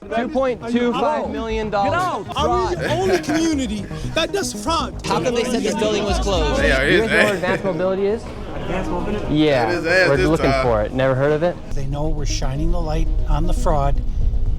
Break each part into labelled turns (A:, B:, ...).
A: $2.25 million.
B: Get out! Are we the only community that does fraud?
A: How come they said this building was closed?
C: You guys know what
A: advanced mobility is?
B: Advanced mobility?
A: Yeah, we're looking for it. Never heard of it?
D: They know we're shining the light on the fraud,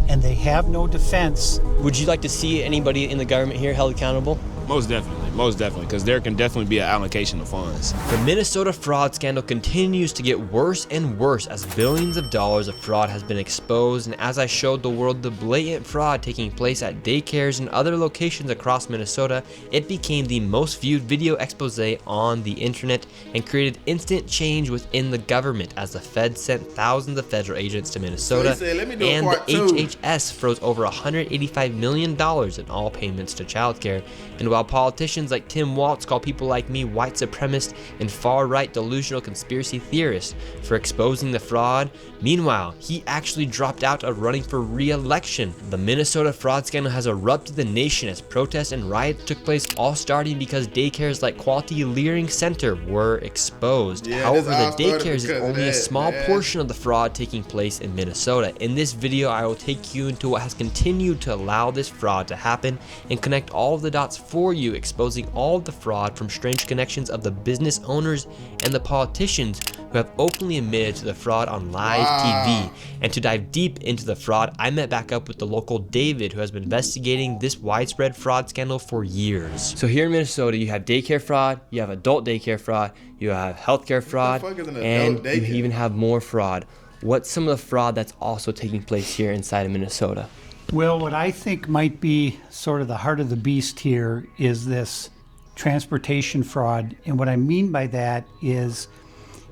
D: and they have no defense.
A: Would you like to see anybody in the government here held accountable?
E: Most definitely, because there can definitely be an allocation of funds.
F: The Minnesota fraud scandal continues to get worse and worse as billions of dollars of fraud has been exposed, and as I showed the world the blatant fraud taking place at daycares and other locations across Minnesota, it became the most viewed video expose on the internet and created instant change within the government as the Fed sent thousands of federal agents to Minnesota, and the HHS froze over $185 million in all payments to childcare. And while politicians like Tim Walz call people like me white supremacists and far-right delusional conspiracy theorists for exposing the fraud, meanwhile, he actually dropped out of running for re-election. The Minnesota fraud scandal has erupted the nation as protests and riots took place, all starting because daycares like Quality Learning Center were exposed. However, the daycares is only a small portion of the fraud taking place in Minnesota. In this video, I will take you into what has continued to allow this fraud to happen and connect all of the dots for you, exposing all of the fraud from strange connections of the business owners and the politicians who have openly admitted to the fraud on live TV. And to dive deep into the fraud, I met back up with the local David, who has been investigating this widespread fraud scandal for years. So here in Minnesota, you have daycare fraud, you have adult daycare fraud, you have healthcare fraud, and you even have more fraud. What's some of the fraud that's also taking place here inside of Minnesota?
D: Well, what I think might be sort of the heart of the beast here is this transportation fraud. And what I mean by that is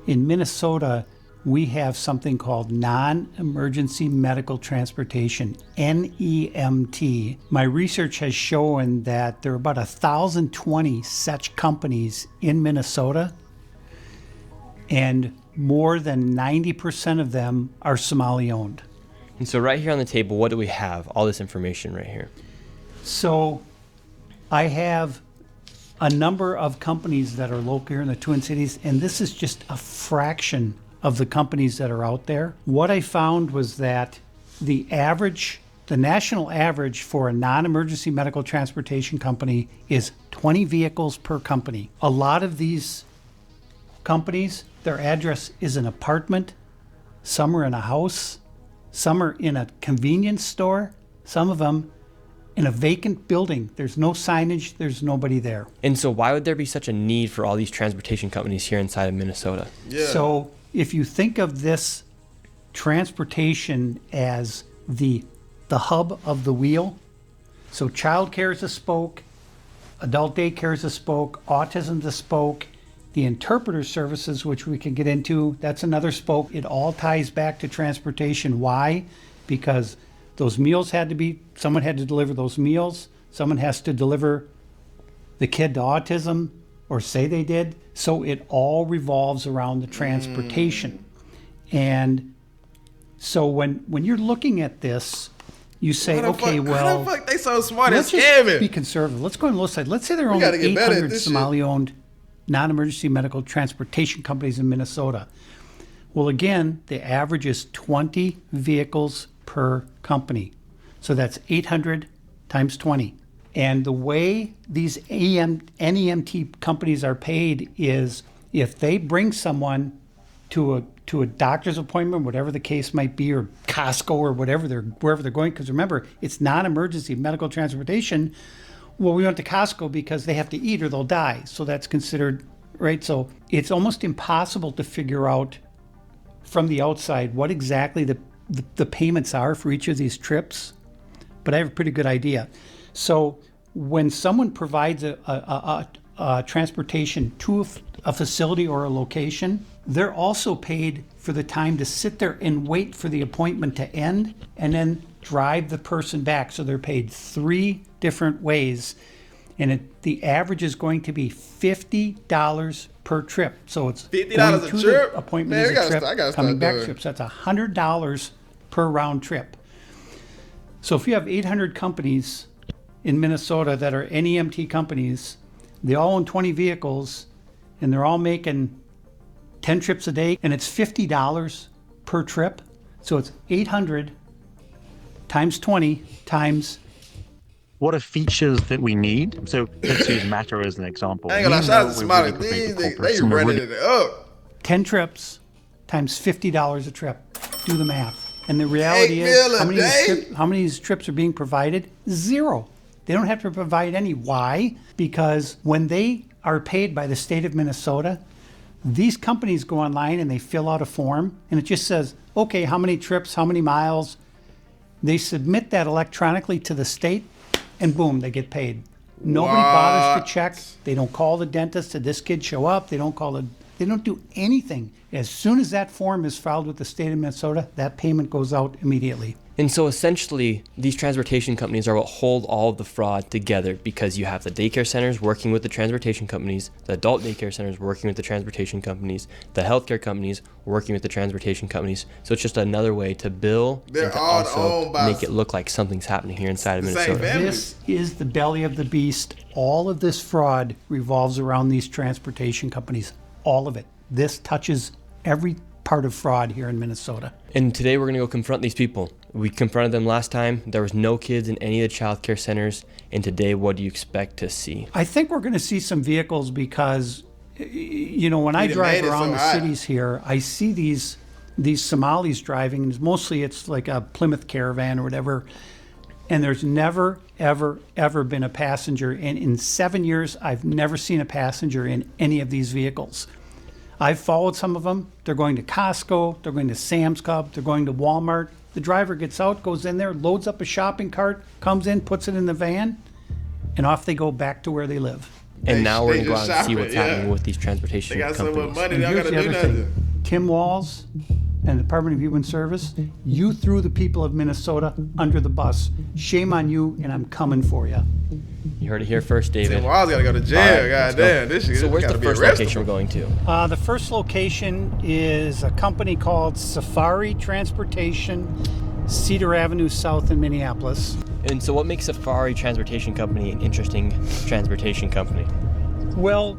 D: in Minnesota, we have something called non-emergency medical transportation, NEMT. My research has shown that there are about 1,020 such companies in Minnesota, and more than 90% of them are Somali-owned.
F: And so right here on the table, what do we have? All this information right here.
D: So I have a number of companies that are local here in the Twin Cities, and this is just a fraction of the companies that are out there. What I found was that the national average for a non-emergency medical transportation company is 20 vehicles per company. A lot of these companies, their address is an apartment, some are in a house, some are in a convenience store, some of them in a vacant building. There's no signage, there's nobody there.
F: And so why would there be such a need for all these transportation companies here inside of Minnesota?
D: So if you think of this transportation as the hub of the wheel, so childcare is a spoke, adult daycare is a spoke, autism is a spoke, the interpreter services, which we can get into, that's another spoke. It all ties back to transportation. Why? Because those meals someone had to deliver those meals. Someone has to deliver the kid to autism, or say they did. So it all revolves around the transportation. And so when you're looking at this, you say, okay, well,
C: how the fuck they so smart
D: let's
C: at scamming?
D: Just be conservative. Let's go on the low side. Let's say there are only 800 Somali-owned non-emergency medical transportation companies in Minnesota. Well, again, the average is 20 vehicles per company. So that's 800 times 20. And the way these NEMT companies are paid is if they bring someone to a doctor's appointment, whatever the case might be, or Costco or wherever they're going, because remember, it's non-emergency medical transportation. Well, we went to Costco because they have to eat or they'll die. So that's considered, right? So it's almost impossible to figure out from the outside what exactly the payments are for each of these trips. But I have a pretty good idea. So when someone provides a transportation to a facility or a location, they're also paid for the time to sit there and wait for the appointment to end and then drive the person back. So they're paid 3 different ways, and the average is going to be $50 per trip. So it's
C: $50 a trip.
D: Appointment is a trip, coming back trips. That's $100 per round trip. So if you have 800 companies in Minnesota that are NEMT companies, they all own 20 vehicles, and they're all making 10 trips a day, and it's $50 per trip. So it's 800 times 20 times.
G: What are features that we need? So let's use Matter as an example.
C: I ain't gonna lie, shout out to
G: We're
C: Somali.
G: really big
C: They
G: corporates and we're
C: running
G: really-
C: it up.
D: 10 trips times $50 a trip. Do the math. And the reality is,
C: $8
D: how many, of
C: million
D: these how many of these trips are being provided? Zero. They don't have to provide any. Why? Because when they are paid by the state of Minnesota, these companies go online and they fill out a form, and it just says, okay, how many trips, how many miles. They submit that electronically to the state, and boom, they get paid. Nobody bothers to check. They don't call the dentist. Did this kid show up? They don't do anything. As soon as that form is filed with the state of Minnesota, that payment goes out immediately.
F: And so essentially, these transportation companies are what hold all of the fraud together, because you have the daycare centers working with the transportation companies, the adult daycare centers working with the transportation companies, the healthcare companies working with the transportation companies. So it's just another way to bill
C: They're
F: and to
C: all
F: also
C: owned by
F: make it look like something's happening here inside of
C: the same
F: Minnesota.
C: family.
D: This is the belly of the beast. All of this fraud revolves around these transportation companies. All of it. This touches every part of fraud here in Minnesota.
F: And today we're going to go confront these people. We confronted them last time. There was no kids in any of the child care centers. And today, what do you expect to see?
D: I think we're going to see some vehicles because, you know, when I
C: They
D: drive
C: made it
D: around
C: so
D: the
C: hot.
D: cities here, I see these Somalis driving, and mostly it's like a Plymouth Caravan or whatever. And there's never, ever, ever been a passenger. And in 7 years, I've never seen a passenger in any of these vehicles. I've followed some of them. They're going to Costco, they're going to Sam's Club, they're going to Walmart. The driver gets out, goes in there, loads up a shopping cart, comes in, puts it in the van, and off they go back to where they live.
F: And now we're
C: they
F: going to go
C: just
F: out and see
C: shop
F: what's
C: it, yeah.
F: happening with these
C: They
F: transportation
C: got so much
F: companies.
C: money,
D: And
C: they don't
D: here's
C: gotta
D: the
C: do
D: other
C: nothing.
D: thing. Tim Walz and the Department of Human Service, you threw the people of Minnesota under the bus. Shame on you, and I'm coming for you.
F: You heard it here first, David.
C: Tim Walz gotta go to jail.
F: All right, let's go.
C: Goddamn, this shit
F: So where's
C: gotta
F: the
C: be
F: first
C: arrestable.
F: location we're going to?
D: The first location is a company called Safari Transportation, Cedar Avenue South in Minneapolis.
F: And so what makes Safari Transportation Company an interesting transportation company?
D: Well,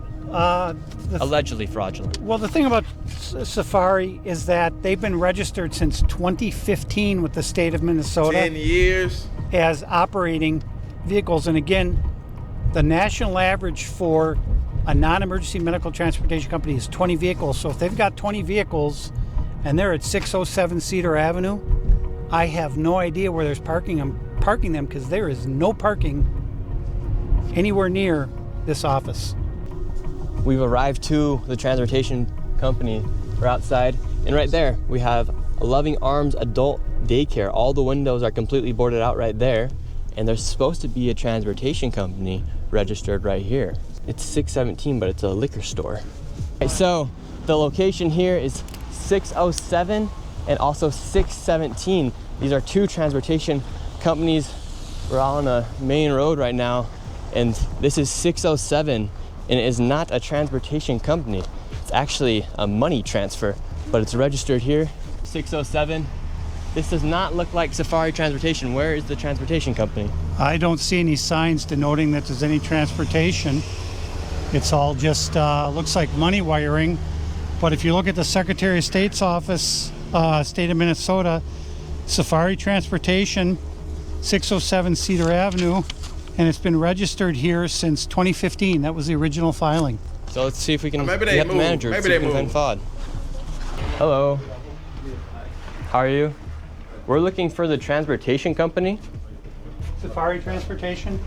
F: Allegedly fraudulent.
D: well, the thing about Safari is that they've been registered since 2015 with the state of Minnesota
C: 10 years.
D: as operating vehicles. And again, the national average for a non-emergency medical transportation company is 20 vehicles. So if they've got 20 vehicles and they're at 607 Cedar Avenue, I have no idea where there's parking them because there is no parking anywhere near this office.
F: We've arrived to the transportation company. We're outside, and right there we have a Loving Arms adult daycare. All the windows are completely boarded out right there, and there's supposed to be a transportation company registered right here. It's 617, but it's a liquor store. Okay, so the location here is 607 and also 617. These are two transportation companies. We're on a main road right now, and this is 607, and it is not a transportation company. It's actually a money transfer, but it's registered here. 607. This does not look like Safari Transportation. Where is the transportation company?
D: I don't see any signs denoting that there's any transportation. It's all just looks like money wiring. But if you look at the Secretary of State's office, state of Minnesota, Safari Transportation, 607 Cedar Avenue, and it's been registered here since 2015. That was the original filing.
F: So let's see if we can
C: maybe they
F: get the
C: moved.
F: manager.
C: Maybe
F: see
C: they
F: if we can
C: moved.
F: find FOD. Hello. How are you? We're looking for the transportation company.
D: Safari Transportation?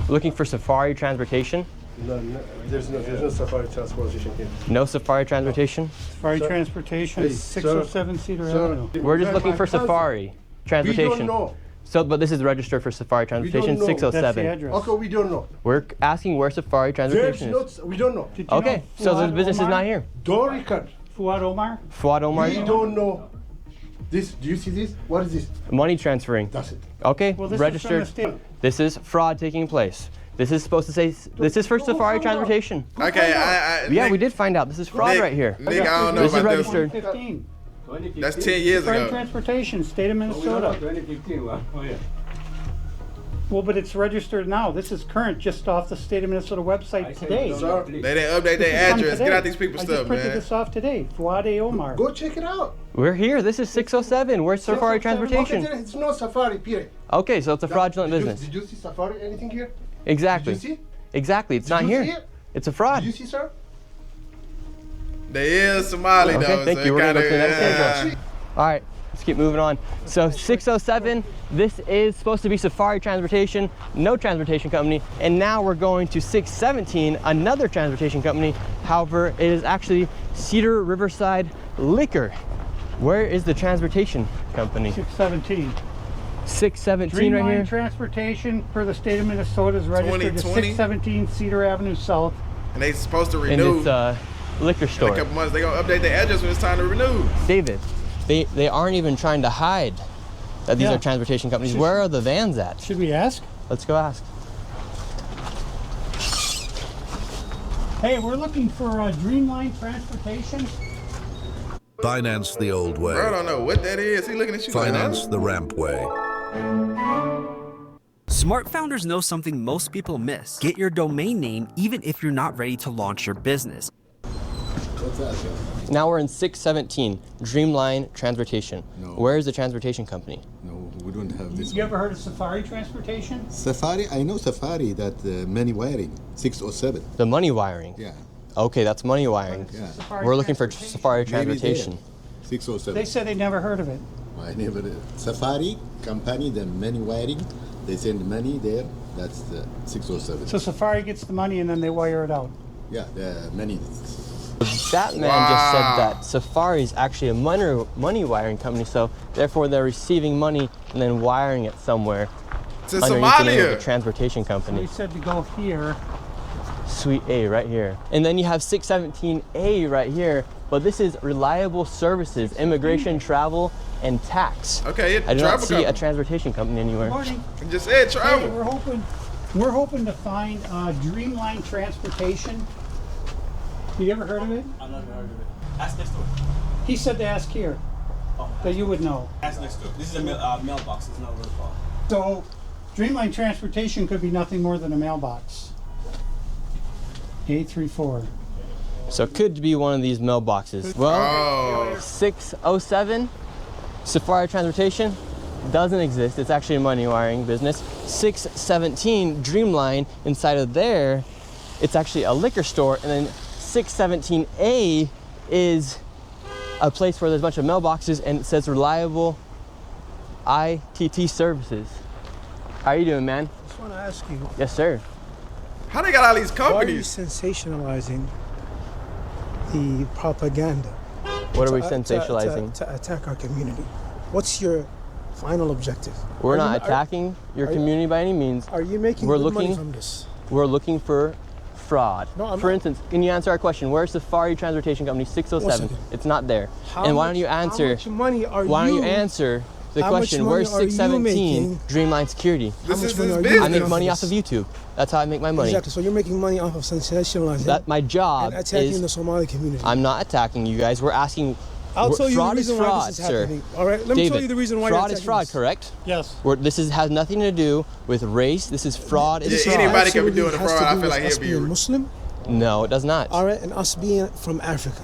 F: Looking for Safari Transportation.
H: No, there's no Safari transportation here.
F: No Safari Transportation.
D: Safari Transportation,
H: Hey,
D: 607 Cedar
H: sir.
D: Avenue.
F: We're just looking for Safari Transportation.
H: We don't know.
F: So, but this is registered for Safari Transportation,
H: know. That's the
F: 607.
D: That's the address.
H: Okay, we don't know.
F: We're asking where Safari
H: There's
F: Transportation is.
H: not, we don't know.
D: Did you
F: Okay,
D: know
F: so the
D: Fuad
F: business is
D: Omar?
F: not here.
H: Don't record.
D: Fuad Omar?
F: Fuad Omar,
H: We don't know. This, do you see this? What is this?
F: money transferring.
H: That's it.
F: Okay,
D: Well, this
F: registered.
D: is from the state.
F: This is fraud taking place. This is supposed to say, this is for Safari Transportation.
C: Okay,
F: Yeah,
C: Nick,
F: we did find out. This is fraud
C: Nick,
F: right here.
C: Nick, I don't know
F: This is
C: about this.
F: registered.
D: 2015.
C: That's 10 years
D: Safari
C: ago.
D: Transportation, state of Minnesota. Well, but it's registered now. This is current, just off the state of Minnesota website today.
C: They didn't update their address. Get out these people's
D: I
C: stuff,
D: just printed
C: man.
D: this off today. Fuade Omar.
H: Go check it out.
A: We're here. This is 607. Where's Safari Transportation?
H: Okay, it's no Safari, period.
A: Okay, so it's a fraudulent
H: Did you-
A: business.
H: Did you see Safari, anything here?
A: Exactly.
H: Did you see?
A: Exactly. It's
H: Did
A: not
H: you
A: here.
H: see it?
A: It's a fraud.
H: Did you see, sir?
C: They is Somali,
A: Okay,
C: though.
A: thank
C: so
A: you. We're gonna go to the next
C: kinda,
A: address. All right, let's keep moving on. So 607, this is supposed to be Safari Transportation, no transportation company, and now we're going to 617, another transportation company. However, it is actually Cedar Riverside Liquor. Where is the transportation company?
D: 617.
A: 617 right here.
D: Dreamline Transportation per the state of Minnesota is registered to
C: 2020.
D: 617 Cedar Avenue South.
C: And they supposed to
A: And
C: renew
A: it's a liquor
C: in a
A: store.
C: couple months. They gonna update their address when it's time to renew.
A: David, they aren't even trying to hide that these
D: Yeah.
A: are transportation companies. Where are the vans at?
D: Should we ask?
A: Let's go ask.
D: Hey, we're looking for Dreamline Transportation.
I: Finance the old way.
C: Bro, I don't know what that is. He looking at you like,
I: Finance the ramp way.
J: Smart founders know something most people miss. Get your domain name even if you're not ready to launch your business.
H: What's that,
A: Now we're in 617, Dreamline Transportation.
H: No.
A: Where is the transportation company?
H: No, we don't have this.
D: You ever heard of Safari Transportation?
H: Safari, I know Safari, that money wiring, 607.
A: The money wiring.
H: Yeah.
A: Okay, that's money wiring.
H: Yeah.
D: Safari
A: We're looking for
D: Transportation.
A: Safari
H: Maybe there.
A: Transportation.
H: 607.
D: They said they never heard of it.
H: I never did. Safari company, the money wiring, they send money there. That's the 607.
D: So Safari gets the money and then they wire it out.
H: Yeah, the money.
A: That man just said that Safari is actually a money wiring company, so therefore they're receiving money and then wiring it somewhere
C: To
A: underneath the name of the
C: Somalia.
A: transportation
D: They
A: company.
D: said to go here.
A: Suite A right here. And then you have 617A right here, but this is reliable services, immigration, travel, and tax.
C: Okay,
A: I do not
C: travel
A: see a
C: company.
A: transportation company anywhere.
D: Morning.
C: You just said
D: Hey,
C: travel.
D: we're hoping to find Dreamline Transportation. You ever heard of it?
K: I've never heard of it. Ask next door.
D: He said to ask here. That you would know.
K: Ask next door. This is a mailbox. It's not a real call.
D: So, Dreamline Transportation could be nothing more than a mailbox. 834.
A: So it could be one of these mailboxes. Well, 607, Safari Transportation, doesn't exist. It's actually a money wiring business. 617, Dreamline, inside of there, it's actually a liquor store. And then 617A is a place where there's a bunch of mailboxes and it says reliable ITT services. How are you doing, man?
B: I just want to ask you,
A: Yes, sir.
C: How they got all these
B: why are you
C: companies?
B: sensationalizing the propaganda?
A: What are we
B: to-
A: sensationalizing?
B: To attack our community. What's your final objective?
A: We're
B: Are
A: not
B: you-
A: attacking your
B: are you-
A: community by any means.
B: Are you making
A: We're
B: good money
A: looking-
B: from this?
A: We're looking for fraud.
B: No, I'm
A: For
B: not.
A: instance, can you answer our question? Where's Safari Transportation Company 607?
B: second.
A: It's not there.
B: How
A: And why
B: much-
A: don't you answer?
B: How much money are
A: Why don't you
B: you
A: answer the
B: how much
A: question?
B: money
A: Where's
B: are you
A: 617
B: making?
A: Dreamline Security?
C: This
B: much
C: is
B: money
C: his
B: are you
C: business.
A: I make
B: off
A: money
B: of
A: off of
B: this?
A: YouTube. That's how I make my money.
B: Exactly. So you're making money off of sensationalizing
A: That my job
B: and attacking the
A: is.
B: Somali community.
A: I'm not attacking you guys. We're asking.
B: I'll tell you the
A: fraud
B: reason
A: is
B: why
A: fraud,
B: this is
A: sir.
B: happening. All right, let me
A: David,
B: tell you the reason why
A: fraud
B: you're
A: is
B: attacking
A: fraud,
B: this.
A: correct?
D: Yes.
A: This has nothing to do with race. This is fraud.
C: Yeah,
A: Is fraud.
C: anybody can be
B: Absolutely
C: doing the
B: has
C: fraud.
B: to
C: I
B: do
C: feel
B: with
C: like
B: us
C: he'll be.
B: being Muslim.
A: No, it does not.
B: All right, and us being from Africa.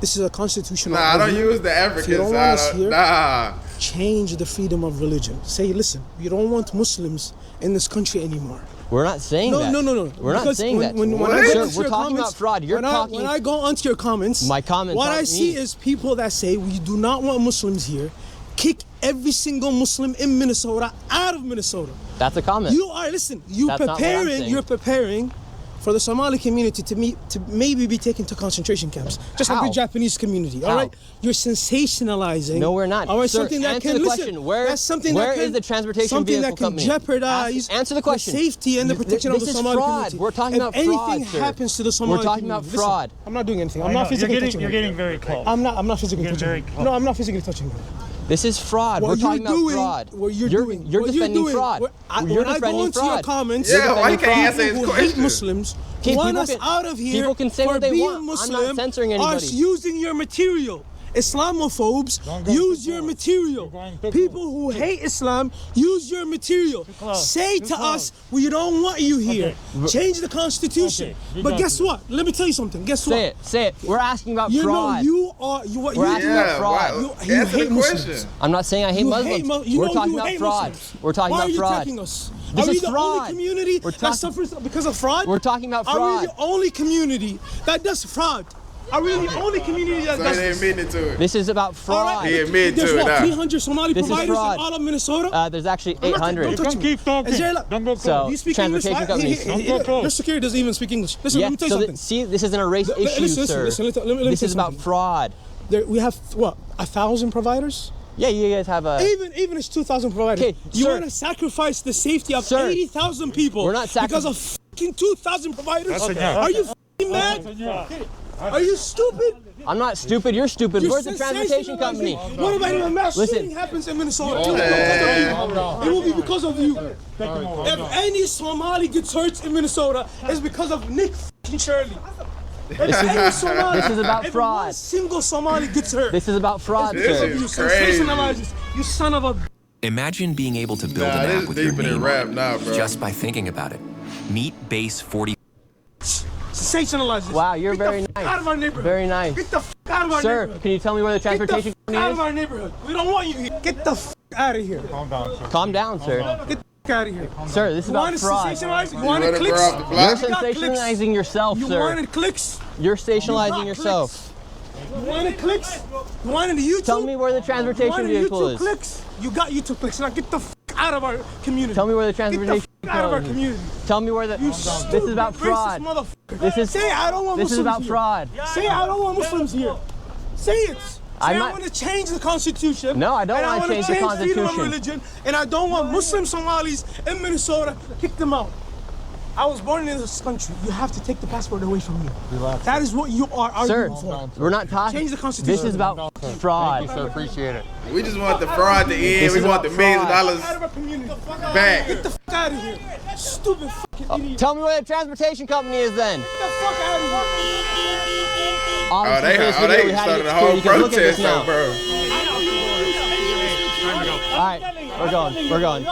B: This is a constitutional.
C: Nah, I don't
B: argument.
C: use the African
B: If you don't want
C: side.
B: us here,
C: Nah.
B: change the freedom of religion. Say, listen, we don't want Muslims in this country anymore.
A: We're not saying
B: No,
A: that.
B: no.
A: We're not
B: Because
A: saying that.
B: When
C: What?
B: I go
C: Sir,
B: into
A: we're
B: your
A: talking
B: comments,
A: about fraud. You're talking.
B: When I go onto your comments,
A: My comments
B: what
A: aren't
B: I see
A: me.
B: is people that say we do not want Muslims here. Kick every single Muslim in Minnesota out of Minnesota.
A: That's a comment.
B: You are listen.
A: That's not what I'm saying.
B: You're preparing for the Somali community to maybe be taken to concentration camps, just like
A: How?
B: the Japanese community. All
A: How?
B: right, you're sensationalizing.
A: No, we're not.
B: All right,
A: Sir,
B: something that
A: answer
B: can
A: the
B: listen.
A: question. Where-
B: That's something
A: where
B: that can,
A: is the transportation
B: something
A: vehicle
B: that can
A: company?
B: jeopardize
A: Answer the question.
B: the safety and the protection of
A: This
B: the
A: is
B: Somali
A: fraud.
B: community.
A: We're talking
B: if
A: about fraud,
B: anything
A: sir.
B: happens to the Somali
A: We're talking about
B: community, listen,
A: fraud.
B: I'm not doing anything. I'm
D: I
B: not
D: know.
B: physically touching
D: You're
B: you.
D: getting very close.
B: I'm not physically
D: You're
B: touching
D: very
B: you.
D: close.
B: No, I'm not physically touching you.
A: This is fraud.
B: What
A: We're
B: you're
A: talking about
B: doing,
A: fraud.
B: what you're
A: you're
B: doing,
A: you're
B: what
A: defending
B: doing,
A: fraud.
B: what-
A: You're
B: when I go
A: defending
B: into your
A: fraud.
B: comments,
C: Yeah, why you can't
A: defending
C: answer his
B: people who hate
C: question?
B: Muslims
A: Okay,
B: want
A: people
B: us
A: can-
B: out of here
A: people can say
B: for
A: what they
B: being
A: want. I'm not
B: Muslim,
A: censoring
B: are
A: anybody.
B: using your material Islamophobes use your material. People who hate Islam use your material. Say to us, we don't want you here. Change the Constitution. But guess what? Let me tell you something. Guess what?
A: Say it. We're asking about fraud.
B: We're
A: asking about fraud.
B: You hate Muslims.
A: I'm not saying I hate Muslims. We're talking about fraud. We're talking about fraud.
B: Why are you attacking us?
A: This
B: Are we
A: is
B: the
A: fraud.
B: only community that suffers because of fraud?
A: We're talking about fraud.
B: Are we the only community that does fraud? Are we the only community that does this?
C: So they admitted to it.
A: This is about fraud.
C: He admitted to it
B: There's
C: now.
B: 300 Somali providers in all of Minnesota?
A: There's actually 800.
B: Don't keep talking.
A: So,
B: you speak
A: transportation
B: English?
A: companies.
B: Your security doesn't even speak English. Listen, let me tell you something.
A: See, this isn't a race issue, sir. This is about fraud.
B: We have, what, 1,000 providers?
A: Yeah, you guys have a...
B: Even it's 2,000 providers.
A: Okay,
B: you want to sacrifice the safety of 80,000 people because of fucking 2,000 providers? Are you fucking mad? Are you stupid?
A: I'm not stupid. You're stupid. Where's the transportation company?
B: What about if a mass shooting happens in Minnesota? It will be because of you. If any Somali gets hurt in Minnesota, it's because of Nick fucking Shirley.
A: This is about fraud.
B: One single Somali gets hurt.
A: This is about fraud, sir.
B: You sensationalize, you son of a...
L: Imagine being able to build an app with your name on it just by thinking about it. Meet Base 40.
B: Sensationalize this.
A: Wow, you're very nice.
B: Out of our neighborhood.
A: Very nice.
B: Get the f out of our
A: Sir,
B: neighborhood.
A: can you tell me where the transportation company is?
B: Out of our neighborhood. We don't want you here. Get the f out of here. Calm down, sir.
A: Calm down, sir.
B: Get the f out of here.
A: Sir, this is about fraud.
B: You wanted clicks?
A: You're sensationalizing yourself, sir.
B: You wanted clicks?
A: You're sensationalizing yourself.
B: You wanted clicks? You wanted the YouTube?
A: Tell me where the transportation vehicle is.
B: Clicks? You got YouTube clicks. Now get the f out of our community.
A: Tell me where the transportation
B: Get the f out of our community.
A: Tell me where the... This is about fraud. This is...
B: Say I don't want Muslims
A: This is about
B: here.
A: fraud.
B: Say I don't want Muslims here. Say it. I want to change the Constitution.
A: No, I don't want to change the Constitution.
B: Freedom of religion, and I don't want Muslim Somalis in Minnesota. Kick them out. I was born in this country. You have to take the passport away from me. Relax. That is what you are arguing for.
A: We're not talking.
B: Change the Constitution.
A: This is about fraud.
C: Thank you, sir. Appreciate it. We just want the fraud to end. We want the millions of dollars back.
B: Get the f out of here. Stupid fucking idiot.
A: Tell me where the transportation company is then.
B: Get the fuck out of here.
C: They started a whole protest, bro.
A: All right, we're going. We're going.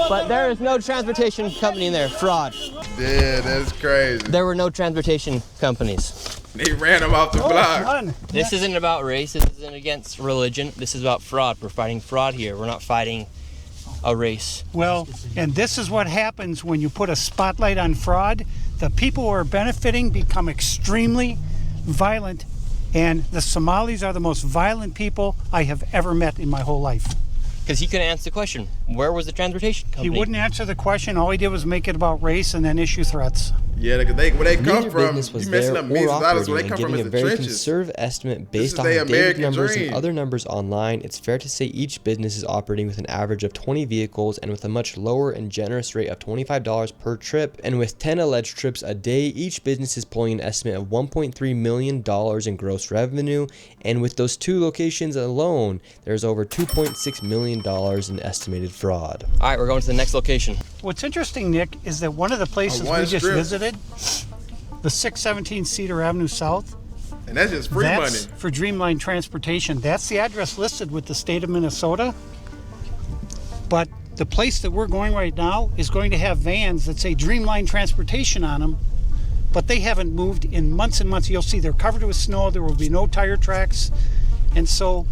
A: But there is no transportation company in there. Fraud.
C: Yeah, that's crazy.
A: There were no transportation companies.
C: They ran them off the block.
A: This isn't about race. This isn't against religion. This is about fraud. We're fighting fraud here. We're not fighting a race.
D: Well, and this is what happens when you put a spotlight on fraud. The people who are benefiting become extremely violent, and the Somalis are the most violent people I have ever met in my whole life.
A: Because he couldn't answer the question. Where was the transportation company?
D: He wouldn't answer the question. All he did was make it about race and then issue threats.
C: Yeah, because where they come from,
F: business was
C: you messing
F: there
C: up millions
F: or
C: of dollars. Where
F: operating
C: they come
F: and
C: from
F: giving
C: is
F: a
C: the
F: very
C: trenches.
F: conservative estimate
C: This
F: based
C: is
F: on
C: their
F: dated
C: American
F: numbers
C: dream.
F: and other numbers online. It's fair to say each business is operating with an average of 20 vehicles and with a much lower and generous rate of $25 per trip. And with 10 alleged trips a day, each business is pulling an estimate of $1.3 million in gross revenue. And with those two locations alone, there's over $2.6 million in estimated fraud.
A: All right, we're going to the next location.
D: What's interesting, Nick, is that one of the places we just visited, the 617 Cedar Avenue South,
C: and that's just free
D: that's
C: money
D: for Dreamline Transportation. That's the address listed with the state of Minnesota. But the place that we're going right now is going to have vans that say Dreamline Transportation on them, but they haven't moved in months and months. You'll see they're covered with snow. There will be no tire tracks. And so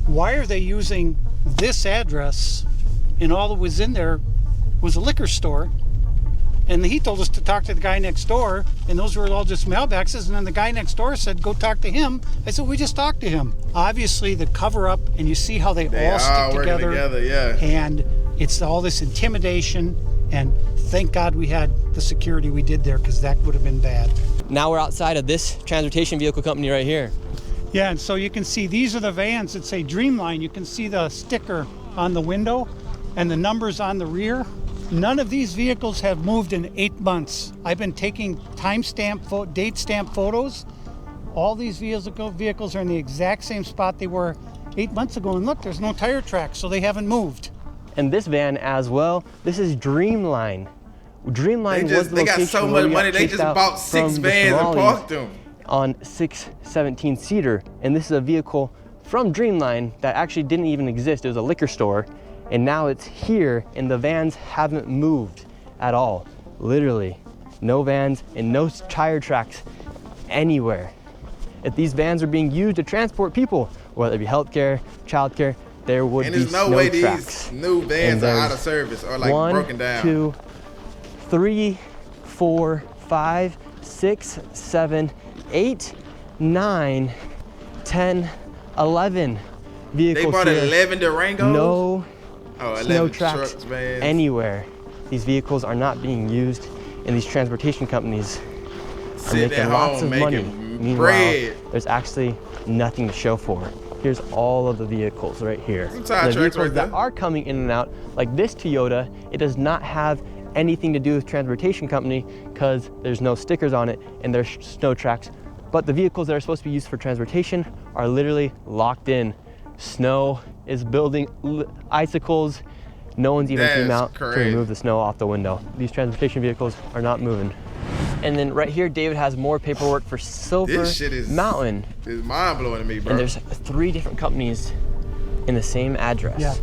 D: why are they using this address? And all that was in there was a liquor store. And he told us to talk to the guy next door, and those were all just mailboxes. And then the guy next door said, go talk to him. I said, we just talked to him. Obviously, the cover up, and you see how they all stick together.
C: Yeah.
D: And it's all this intimidation. And thank God we had the security we did there, because that would have been bad.
A: Now we're outside of this transportation vehicle company right here.
D: Yeah, and so you can see these are the vans that say Dreamline. You can see the sticker on the window and the numbers on the rear. None of these vehicles have moved in 8 months. I've been taking timestamp, date stamp photos. All these vehicles are in the exact same spot they were 8 months ago. And look, there's no tire tracks, so they haven't moved.
A: And this van as well, this is Dreamline. Dreamline was the
C: they got
A: location
C: so
A: where
C: much
A: we
C: money.
A: got
C: They
A: chased
C: just
A: out
C: bought 6
A: from the
C: vans and
A: Somalis
C: parked them
A: on 617 Cedar, and this is a vehicle from Dreamline that actually didn't even exist. It was a liquor store, and now it's here, and the vans haven't moved at all. Literally, no vans and no tire tracks anywhere. If these vans are being used to transport people, whether it be healthcare, childcare, there would be
C: there's no
A: snow
C: way
A: tracks.
C: these new vans are out of service or like broken down.
A: 1, 2, 3, 4, 5, 6, 7, 8, 9, 10, 11 vehicles.
C: They bought
A: here.
C: 11 Durangos?
A: No snow
C: 11
A: tracks
C: trucks, vans.
A: anywhere. These vehicles are not being used, and these transportation companies are making lots of money. Meanwhile, there's actually nothing to show for it. Here's all of the vehicles right here. The vehicles that are coming in and out, like this Toyota, it does not have anything to do with transportation company because there's no stickers on it and there's snow tracks. But the vehicles that are supposed to be used for transportation are literally locked in. Snow is building icicles. No one's even came out to remove the snow off the window. These transportation vehicles are not moving. And then right here, David has more paperwork for Silver Mountain.
C: It's mind-blowing to me, bro.
A: And there's 3 different companies in the same address. Yeah.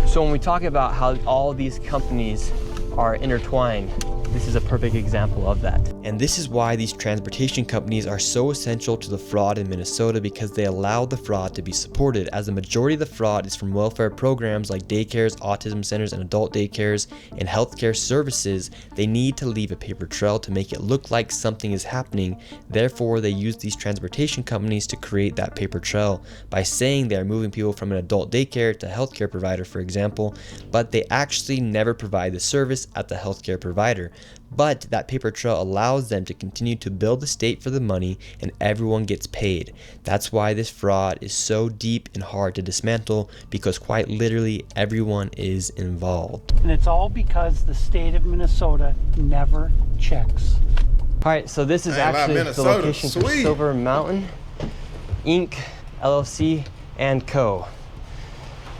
A: So when we talk about how all these companies are intertwined, this is a perfect example of that.
F: And this is why these transportation companies are so essential to the fraud in Minnesota, because they allow the fraud to be supported, as the majority of the fraud is from welfare programs like daycares, autism centers, and adult daycares, and healthcare services. They need to leave a paper trail to make it look like something is happening. Therefore, they use these transportation companies to create that paper trail by saying they are moving people from an adult daycare to a healthcare provider, for example, but they actually never provide the service at the healthcare provider. But that paper trail allows them to continue to bill the state for the money, and everyone gets paid. That's why this fraud is so deep and hard to dismantle, because quite literally everyone is involved.
D: And it's all because the state of Minnesota never checks.
A: All right, so this is actually the location for Silver Mountain Inc., LLC, and Co.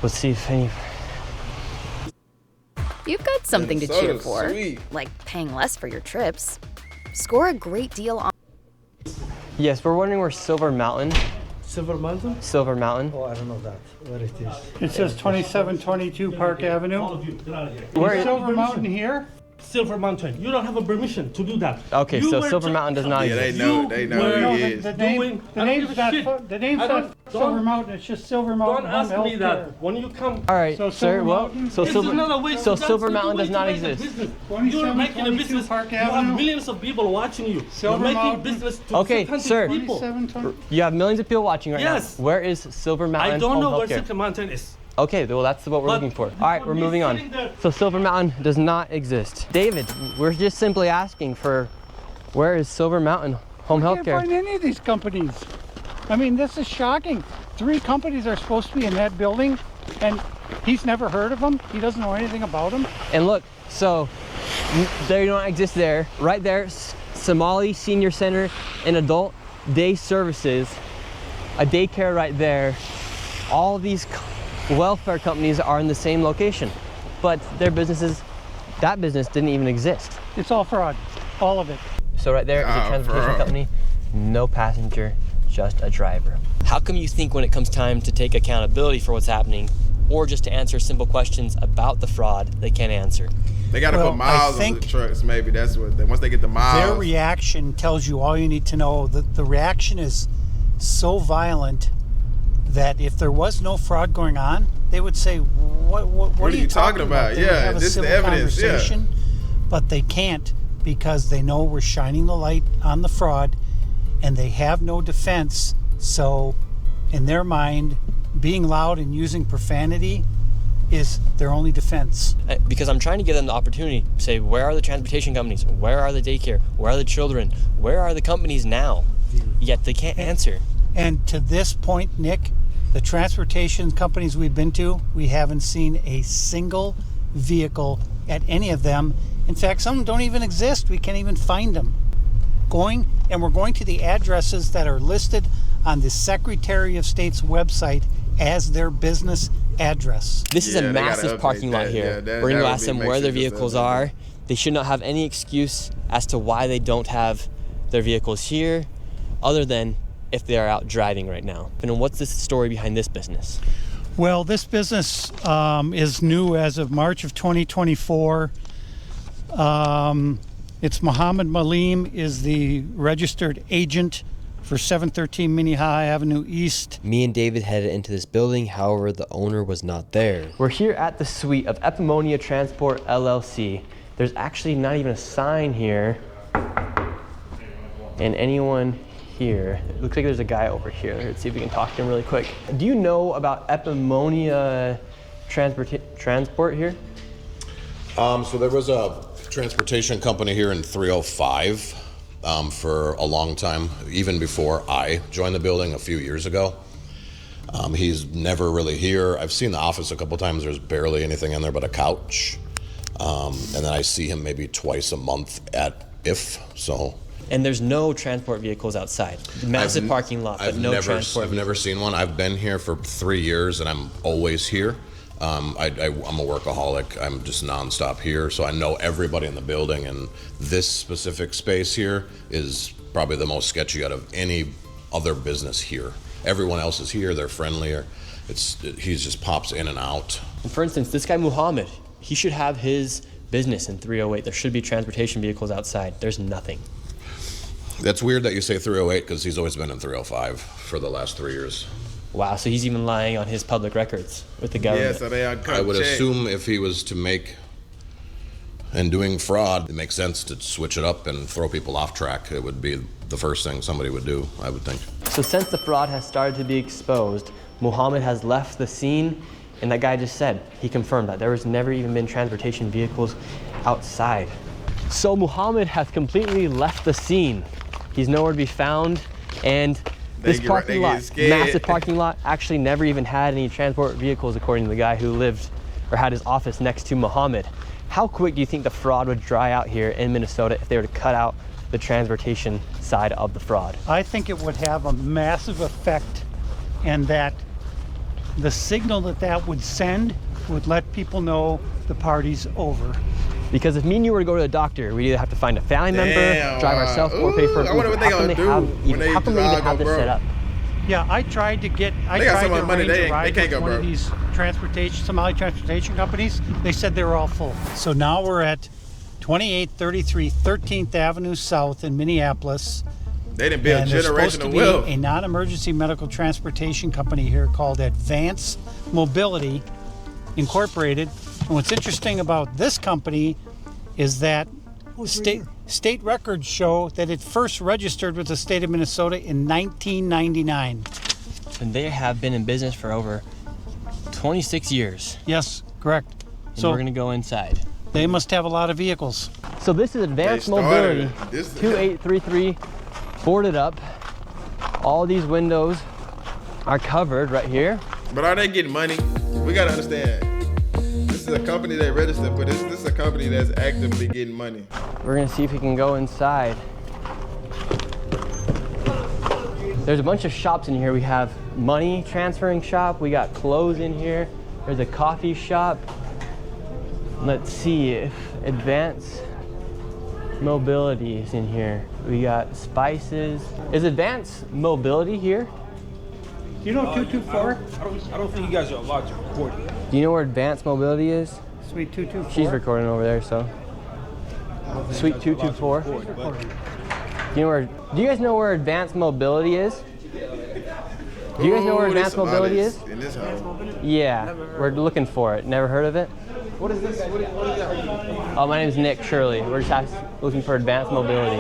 A: Let's see if any...
M: You've got something to cheer for, like paying less for your trips. Score a great deal on...
A: Yes, we're wondering where Silver Mountain...
B: Silver Mountain?
A: Silver Mountain.
B: Oh, I don't know that. Where it is.
D: It says 2722 Park Avenue.
B: Where is
D: Silver Mountain here?
B: Silver Mountain. You don't have a permission to do that.
A: Okay, so Silver Mountain does not exist.
C: They know it is.
D: The name's not Silver Mountain, it's just Silver Mountain.
B: Don't ask me that. When you come...
A: All right, sir, well, so Silver Mountain does not exist.
B: You're making a business. You have millions of people watching you. You're making business to
A: okay, sir,
B: people.
A: You have millions of people watching right now. Where is Silver Mountain?
B: I don't know where Silver Mountain is.
A: Okay, well that's what we're looking for. All right, we're moving on. So Silver Mountain does not exist. David, we're just simply asking for where is Silver Mountain Home Health Care?
D: I can't find any of these companies. I mean, this is shocking. 3 companies are supposed to be in that building, and he's never heard of them. He doesn't know anything about them.
A: And look, so they don't exist there. Right there, Somali Senior Center and Adult Day Services, a daycare right there. All these welfare companies are in the same location, but their businesses, that business didn't even exist.
D: It's all fraud, all of it.
A: So right there is a transportation company, no passenger, just a driver. How come you think when it comes time to take accountability for what's happening, or just to answer simple questions about the fraud, they can't answer?
C: They got to put miles on the trucks, maybe. That's what, once they get the miles.
D: Their reaction tells you all you need to know. The reaction is so violent that if there was no fraud going on, they would say, what are you talking about? They would have
C: this is the evidence.
D: Yeah. But they can't, because they know we're shining the light on the fraud, and they have no defense. So in their mind, being loud and using profanity is their only defense.
A: Because I'm trying to give them the opportunity to say, where are the transportation companies? Where are the daycare? Where are the children? Where are the companies now? Yet they can't answer.
D: And to this point, Nick, the transportation companies we've been to, we haven't seen a single vehicle at any of them. In fact, some don't even exist. We can't even find them. We're going to the addresses that are listed on the Secretary of State's website as their business address.
A: This is a massive parking lot here. We're gonna go ask them where their vehicles are. They should not have any excuse as to why they don't have their vehicles here, other than if they are out driving right now. And what's the story behind this business?
D: Well, this business is new as of March of 2024. It's Muhammad Malim is the registered agent for 713 Minnehaha Avenue East.
F: Me and David headed into this building, however, the owner was not there.
A: We're here at the suite of Epimonia Transport LLC. There's actually not even a sign here. And anyone here, it looks like there's a guy over here. Let's see if we can talk to him really quick. Do you know about Epimonia Transport here?
N: So there was a transportation company here in 305 for a long time, even before I joined the building a few years ago. He's never really here. I've seen the office a couple times. There's barely anything in there but a couch. And then I see him maybe twice a month at if, so.
A: And there's no transport vehicles outside. Massive parking lot, but no transport.
N: I've never seen one. I've been here for 3 years and I'm always here. I'm a workaholic. I'm just nonstop here, so I know everybody in the building, and this specific space here is probably the most sketchy out of any other business here. Everyone else is here, they're friendlier. He just pops in and out.
A: And for instance, this guy Muhammad, he should have his business in 308. There should be transportation vehicles outside. There's nothing.
N: That's weird that you say 308 because he's always been in 305 for the last 3 years.
A: Wow, so he's even lying on his public records with the government.
C: Yeah, so they are
N: I would assume if he was to make and doing fraud, it makes sense to switch it up and throw people off track. It would be the first thing somebody would do, I would think.
A: So since the fraud has started to be exposed, Muhammad has left the scene, and that guy just said, he confirmed that there was never even been transportation vehicles outside. So Muhammad has completely left the scene. He's nowhere to be found, and this parking lot, massive parking lot, actually never even had any transport vehicles according to the guy who lived or had his office next to Muhammad. How quick do you think the fraud would dry out here in Minnesota if they were to cut out the transportation side of the fraud?
D: I think it would have a massive effect, and that the signal that would send would let people know the party's over.
A: Because if me and you were to go to the doctor, we'd either have to find a family member, drive ourselves, or pay for an Uber.
C: I wonder what they gonna do
A: how come they even have this set up?
D: Yeah, I tried to arrange a ride with one of these Somali transportation companies. They said they were all full. So now we're at 2833 13th Avenue South in Minneapolis.
C: They didn't build generational wealth.
D: A non-emergency medical transportation company here called Advance Mobility Incorporated. And what's interesting about this company is that state records show that it first registered with the state of Minnesota in 1999.
A: And they have been in business for over 26 years.
D: Yes, correct.
A: And so we're going to go inside.
D: They must have a lot of vehicles.
A: So this is Advanced Mobility, 2833, boarded up. All these windows are covered right here.
C: But are they getting money? We got to understand. This is a company that registered, but this is a company that's actively getting money.
A: We're gonna see if we can go inside. There's a bunch of shops in here. We have money transferring shop. We got clothes in here. There's a coffee shop. Let's see if Advanced Mobility is in here. We got spices. Is Advanced Mobility here?
D: You know 224?
K: I don't think you guys are allowed to record it.
A: Do you know where Advanced Mobility is?
D: Suite 224.
A: She's recording over there, so. Suite 224. Do you guys know where Advanced Mobility is? Do you guys know where Advanced Mobility is?
C: In this house.
A: Yeah, we're looking for it. Never heard of it?
K: What is this? What is that?
A: Oh, my name is Nick Shirley. We're just looking for Advanced Mobility.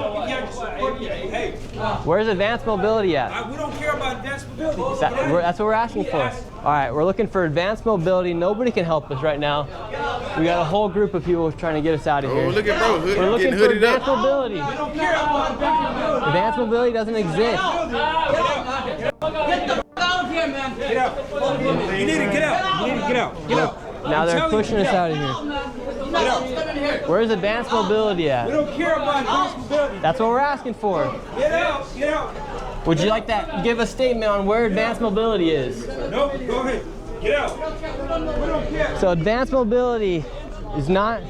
K: Hey.
A: Where's Advanced Mobility at?
K: We don't care about Advanced Mobility.
A: That's what we're asking for. All right, we're looking for Advanced Mobility. Nobody can help us right now. We got a whole group of people trying to get us out of here.
C: Oh, look at bro.
A: We're looking for Advanced Mobility.
K: We don't care about Advanced Mobility.
A: Advanced Mobility doesn't exist.
K: Get the f*** out of here, man. Get out. You need to get out. You need to get out. Get out.
A: Now they're pushing us out of here.
K: Get out.
A: Where's Advanced Mobility at?
K: We don't care about Advanced Mobility.
A: That's what we're asking for.
K: Get out. Get out.
A: Would you like to give a statement on where Advanced Mobility is?
K: No, go ahead. Get out. We don't care.
A: So Advanced Mobility is not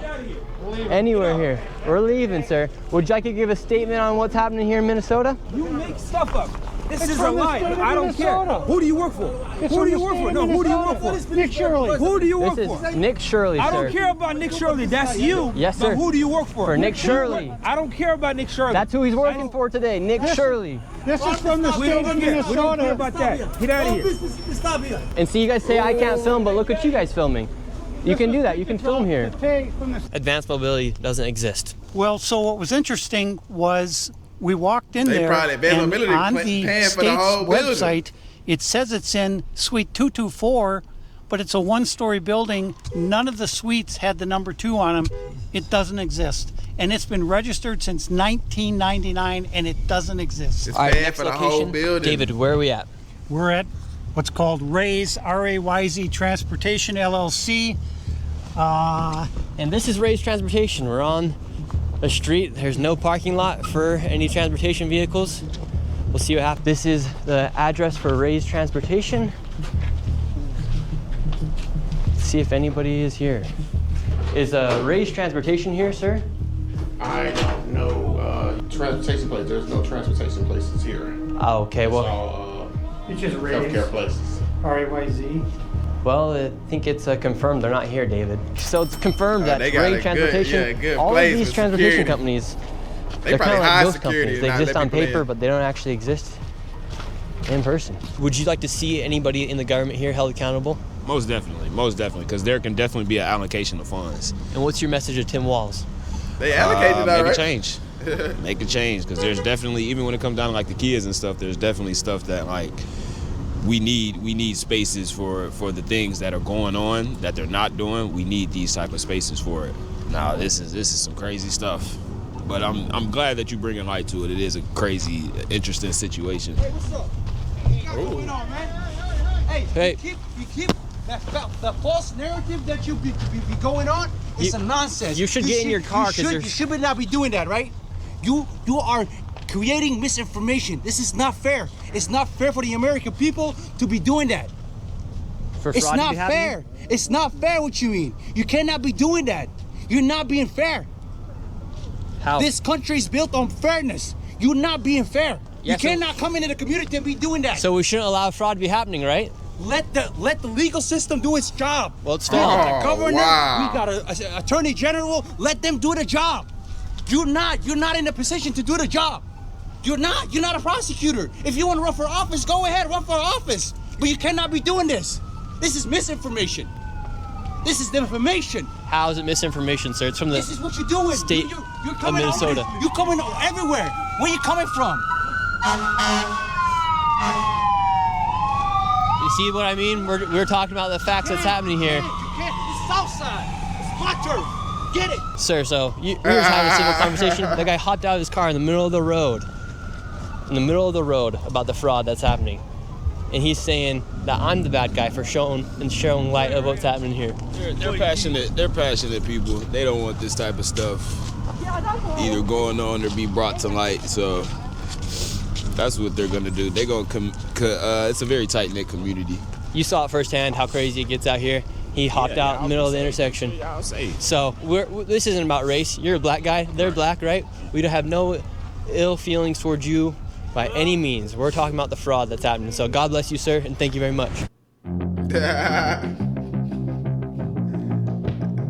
A: Anywhere here. We're leaving, sir. Would you like to give a statement on what's happening here in Minnesota?
K: You make stuff up. This is a lie. I don't care. Who do you work for? Who do you work for? No, who do you work for?
B: Nick Shirley.
K: Who do you work
A: This
K: for?
A: is Nick Shirley, sir.
K: I don't care about Nick Shirley. That's you.
A: Yes, sir.
K: But who do you work for?
A: For Nick Shirley.
K: I don't care about Nick Shirley.
A: That's who he's working for today, Nick Shirley.
B: This is from the
K: We
B: state
K: don't
B: of
K: care. We don't care
B: Minnesota.
K: about that. Get out of here.
B: Stop here.
A: And see, you guys say I can't film, but look at you guys filming. You can do that. You can film here. Advanced mobility doesn't exist.
D: Well, so what was interesting was we walked in
C: They
D: there,
C: probably advanced
D: and
C: mobility
D: on the
C: paying for the
D: state's
C: whole building.
D: website, it says it's in Suite 224, but it's a one-story building. None of the suites had the number 2 on them. It doesn't exist. And it's been registered since 1999, and it doesn't exist.
C: It's
A: All right,
C: paying
A: next
C: for the
A: location.
C: whole building.
A: David, where are we at?
D: We're at what's called Ray's, R-A-Y-Z Transportation, LLC.
A: And this is Ray's Transportation. We're on a street. There's no parking lot for any transportation vehicles. We'll see what happens. This is the address for Ray's Transportation. Let's see if anybody is here. Is Ray's Transportation here, sir?
O: I don't know. Transportation place. There's no transportation places here.
A: Oh, okay.
O: It's
A: Well,
O: all
D: It's just
O: healthcare places.
D: R-A-Y-Z.
A: well, I think it's confirmed they're not here, David. So it's confirmed that
C: they got
A: Ray
C: a good-
A: Transportation,
C: yeah, good
A: all of
C: place
A: these
C: for
A: transportation
C: security.
A: companies,
C: They
A: they're
C: probably
A: kind of like
C: hide
A: ghost
C: security
A: companies.
C: and
A: They
C: not
A: exist
C: let
A: on
C: people
A: paper,
C: in.
A: but they don't actually exist in person. Would you like to see anybody in the government here held accountable?
E: Most definitely, because there can definitely be an allocation of funds.
A: And what's your message to Tim Walz?
C: They allocated
E: Make
C: already.
E: a change. Make a change, because there's definitely, even when it comes down to like the kids and stuff, there's definitely stuff that like we need spaces for the things that are going on that they're not doing. We need these type of spaces for it. Now this is some crazy stuff, but I'm glad that you bringing light to it. It is a crazy, interesting situation.
K: Hey, what's up? Hey, what's going on, man? Hey,
A: Hey.
K: you keep the false narrative that you be going on. It's a nonsense.
A: you should get in your car, 'cause
K: you should not be doing that, right? You are creating misinformation. This is not fair. It's not fair for the American people to be doing that.
A: For
K: It's
A: fraud to
K: not
A: be happening?
K: fair. It's not fair what you mean. You cannot be doing that. You're not being fair.
A: How?
K: This country is built on fairness. You're not being fair.
A: Yeah,
K: you
A: so-
K: cannot come into the community and be doing that.
A: So we shouldn't allow fraud to be happening, right?
K: Let the legal system do its job.
A: Well, it's
K: We
A: failed.
K: got the governor.
C: wow.
K: We got a attorney general. Let them do the job. You're not in a position to do the job. You're not a prosecutor. If you want to run for office, go ahead, run for office. But you cannot be doing this. This is misinformation. This is the information.
A: How is it misinformation, sir? It's from the
K: This is what you're doing.
A: state
K: You're
A: of
K: coming
A: Minnesota.
K: You're coming everywhere. Where you coming from?
A: You see what I mean? We're talking about the facts that's happening here.
K: You can't. It's Southside. It's my turf. Get it.
A: Sir, so we were just having a civil conversation. The guy hopped out of his car in the middle of the road. In the middle of the road about the fraud that's happening. And he's saying that I'm the bad guy for showing light of what's happening here.
E: They're passionate. They're passionate people. They don't want this type of stuff either going on or be brought to light. So that's what they're gonna do. They're gonna it's a very tight knit community.
A: You saw it firsthand how crazy it gets out here. He hopped out in the middle of the intersection.
E: I'll say.
A: So this isn't about race. You're a black guy. They're black, right? We don't have no ill feelings towards you by any means. We're talking about the fraud that's happening. So God bless you, sir, and thank you very much.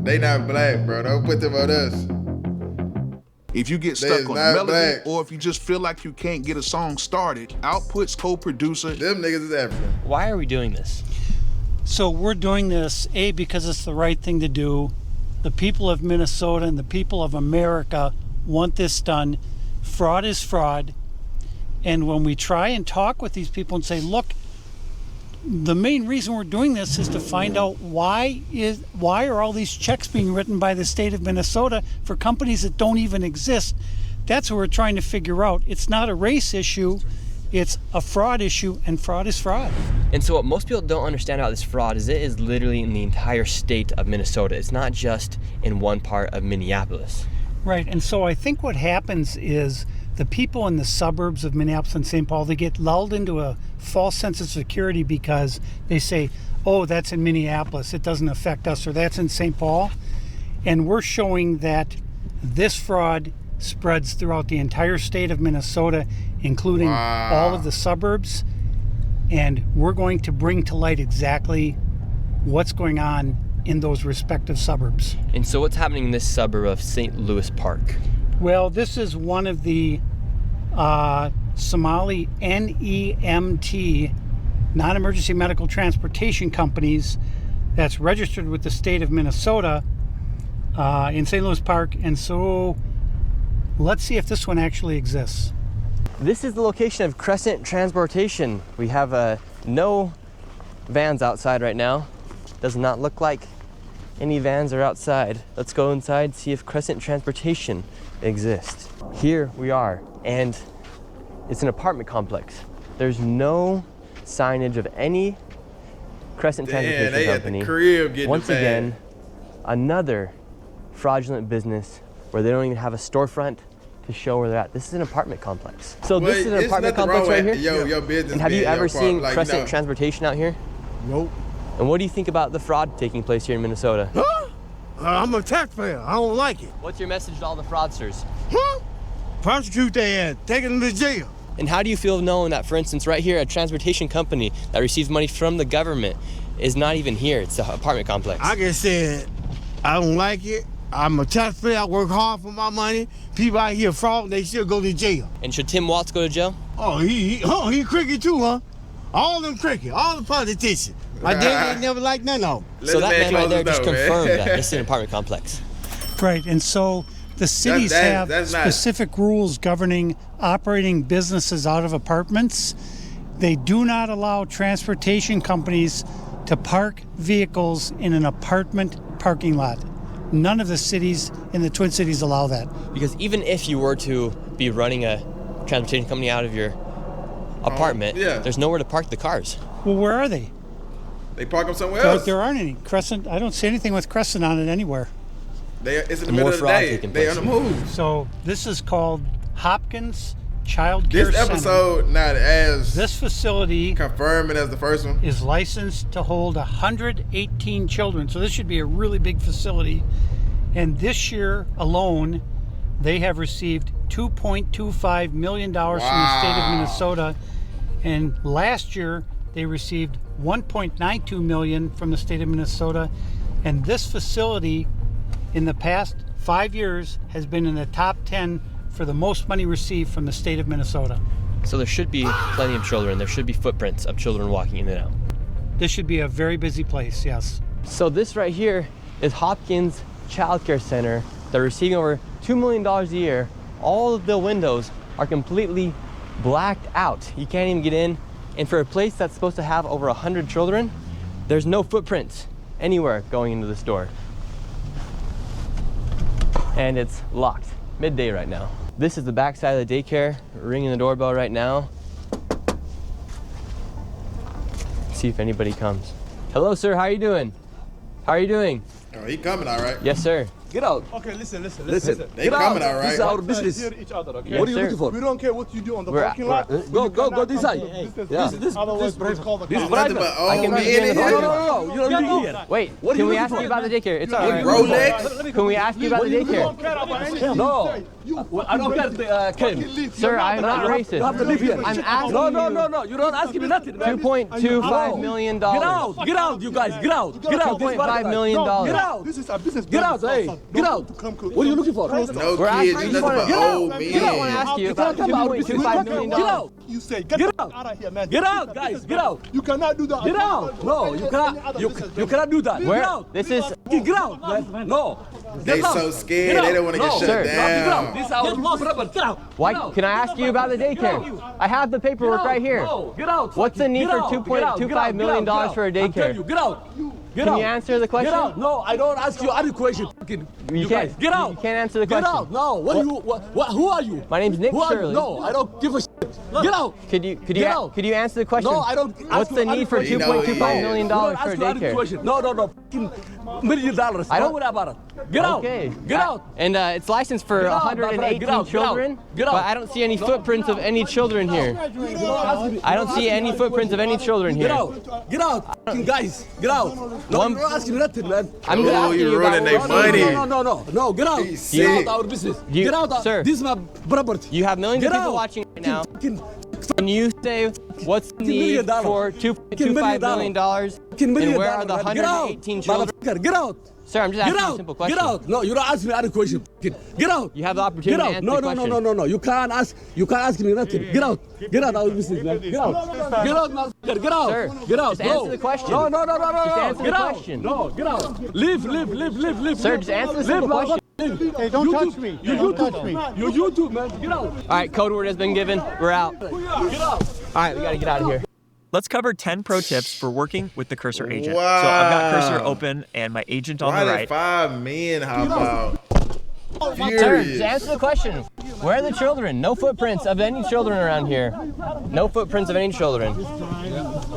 C: They not black, bro. Don't put them on us.
P: If you get
C: They
P: stuck
C: is
P: on
C: not
P: melody,
C: black.
P: or if you just feel like you can't get a song started, Output's co-producer.
C: Them niggas is African.
A: Why are we doing this?
D: So we're doing this, A, because it's the right thing to do. The people of Minnesota and the people of America want this done. Fraud is fraud. And when we try and talk with these people and say, look, the main reason we're doing this is to find out why are all these checks being written by the state of Minnesota for companies that don't even exist. That's what we're trying to figure out. It's not a race issue. It's a fraud issue, and fraud is fraud.
A: And so what most people don't understand about this fraud is it is literally in the entire state of Minnesota. It's not just in one part of Minneapolis.
D: Right, and so I think what happens is the people in the suburbs of Minneapolis and St. Paul, they get lulled into a false sense of security because they say, oh, that's in Minneapolis, it doesn't affect us, or that's in St. Paul. And we're showing that this fraud spreads throughout the entire state of Minnesota, including all of the suburbs. And we're going to bring to light exactly what's going on in those respective suburbs.
F: And so what's happening in this suburb of St. Louis Park?
D: Well, this is one of the Somali NEMT, non-emergency medical transportation companies, that's registered with the state of Minnesota in St. Louis Park. And so let's see if this one actually exists.
A: This is the location of Crescent Transportation. We have no vans outside right now. Does not look like any vans are outside. Let's go inside, see if Crescent Transportation exists. Here we are, and it's an apartment complex. There's no signage of any Crescent Transportation
C: they
A: company.
C: At the crib getting
A: Once again, another fraudulent business where they don't even have a storefront to show where they're at. This is an apartment complex. So this is an apartment complex right here.
C: Your business.
A: And have you ever seen
C: like,
A: Crescent Transportation out here?
B: Nope.
A: And what do you think about the fraud taking place here in Minnesota?
B: Huh? I'm a taxpayer. I don't like it.
A: What's your message to all the fraudsters?
B: Huh? Prosecute their ass. Take them to jail.
A: And how do you feel knowing that, for instance, right here, a transportation company that receives money from the government is not even here? It's the apartment complex.
B: I just said, I don't like it. I'm a taxpayer. I work hard for my money. People out here fraud, they should go to jail.
A: And should Tim Walz go to jail?
B: Oh, he cricket too, huh? All them cricket, all the politicians. My dad ain't never liked none of them.
A: So that man right there just confirmed that this is an apartment complex.
D: Right, and so the cities have specific rules governing operating businesses out of apartments. They do not allow transportation companies to park vehicles in an apartment parking lot. None of the cities in the Twin Cities allow that.
A: Because even if you were to be running a transportation company out of your apartment, there's nowhere to park the cars.
D: Well, where are they?
C: They park them somewhere else.
D: There aren't any. Crescent, I don't see anything with Crescent on it anywhere.
C: It's in the middle of the day. They on the move.
D: So this is called Hopkins Child Care
C: This episode
D: Center.
C: not as
D: this facility
C: confirming as the first one
D: is licensed to hold 118 children. So this should be a really big facility. And this year alone, they have received $2.25 million from the state of Minnesota. And last year, they received $1.92 million from the state of Minnesota. And this facility, in the past 5 years, has been in the top 10 for the most money received from the state of Minnesota.
A: So there should be plenty of children. There should be footprints of children walking in and out.
D: This should be a very busy place, yes.
A: So this right here is Hopkins Child Care Center. They're receiving over $2 million a year. All of the windows are completely blacked out. You can't even get in. And for a place that's supposed to have over 100 children, there's no footprints anywhere going into the store. And it's locked, midday right now. This is the back side of the daycare, ringing the doorbell right now. See if anybody comes. Hello, sir, how are you doing? How are you doing?
C: Oh, he coming all right.
A: Yes, sir.
Q: Get out.
B: Okay, listen.
C: They coming all right.
Q: This is our business.
B: Each other, okay?
A: Yes,
Q: What are you
A: sir.
Q: looking for?
B: We don't care what you do on the parking lot.
Q: Go this side.
B: This otherwise it's called the
Q: This is
C: Nothing
Q: private.
C: but old
A: I can
C: men
A: be in the
C: in
A: parking
C: here.
A: lot.
Q: You don't be here.
A: Wait,
Q: What are
A: can
Q: you
A: we
Q: looking
A: ask
Q: for?
A: you about the daycare? It's all right.
C: Rolex.
A: Can we ask you about the daycare?
Q: No. I don't care, Ken.
A: Sir, I'm not racist.
Q: You have to live here.
A: I'm asking
Q: No. You don't ask me nothing. man.
A: $2.25 million.
Q: Get out, you guys. Get out. Get out.
A: $2.5 million.
Q: Get out.
B: This is a business.
Q: Get out, hey. Get out. What are you looking for?
C: No
A: We're
C: kids,
A: asking
C: just nothing but old men.
A: I want to ask you about $2.25 million.
Q: Get out.
B: You say
Q: Get out.
B: of here, man.
Q: Get out, guys. Get out.
B: You cannot do that.
Q: Get out. No, you cannot. You cannot do that.
A: Where?
Q: Get out.
A: This is.
Q: Get out, man. No.
C: They
Q: Get out.
C: so scared.
Q: Get
C: They
Q: out.
C: don't want to get
Q: No.
C: shut
A: Sir.
Q: Get
C: down.
Q: out. This is our property. Get out.
A: Why?
Q: Get out.
A: Can I ask you about the daycare? I have the paperwork right here.
Q: No. Get out.
A: What's the need
Q: Get
A: for
Q: out.
A: $2.25 million for a
Q: I'm telling
A: daycare?
Q: you, get out. Get
A: Can
Q: out.
A: you answer the question?
Q: Get out. No, I don't ask you any question. You guys,
A: can't.
Q: get out.
A: You can't answer the
Q: Get
A: question.
Q: out. No. What? Who are you?
A: My name's Nick
Q: Who are you?
A: Shirley.
Q: No, I don't give a shit. Get out.
A: Could you
Q: Get out.
A: could you answer the question?
Q: No, I don't.
A: What's the need for $2.25 million for a daycare?
Q: No, $1 million. Don't worry about it. Get out.
A: Okay.
Q: Get out.
A: And it's licensed for
Q: Get out, my friend.
A: 118
Q: Get out.
A: children.
Q: Get out.
A: But I don't see any footprints of any children here. I don't see any footprints of any children here.
Q: Get out. Get out. Guys, get out. No, you're not asking me nothing, man.
A: I'm just asking you about
C: their money.
Q: No, get out. Get out our business. Get out.
A: Sir,
Q: this is my property.
A: You have millions of people watching right now. Can you say what's the need for $2.25 million? And where are the 118 children?
Q: Get out.
A: Sir, I'm just asking you a simple question.
Q: Get out. No, you don't ask me any question. Get out.
A: You have the opportunity to answer the question.
Q: No. You can't ask me nothing. Get out. Get out our business, man. Get out. Get out, motherfucker. Get out.
A: Sir,
Q: get out.
A: just answer the question.
Q: No.
A: Just answer
Q: Get
A: the
Q: out.
A: question.
Q: No, get out. Leave.
A: Sir, just answer the simple question.
Q: Hey, don't touch me. You YouTube, man. Get out.
A: All right, code word has been given. We're out.
Q: Get out.
A: All right, we got to get out of here.
R: Let's cover 10 pro tips for working with the Cursor agent.
C: Wow.
R: So I've got Cursor open and my agent on the right.
C: 5 men hop out.
A: Sir, just answer the question. Where are the children? No footprints of any children around here. No footprints of any children.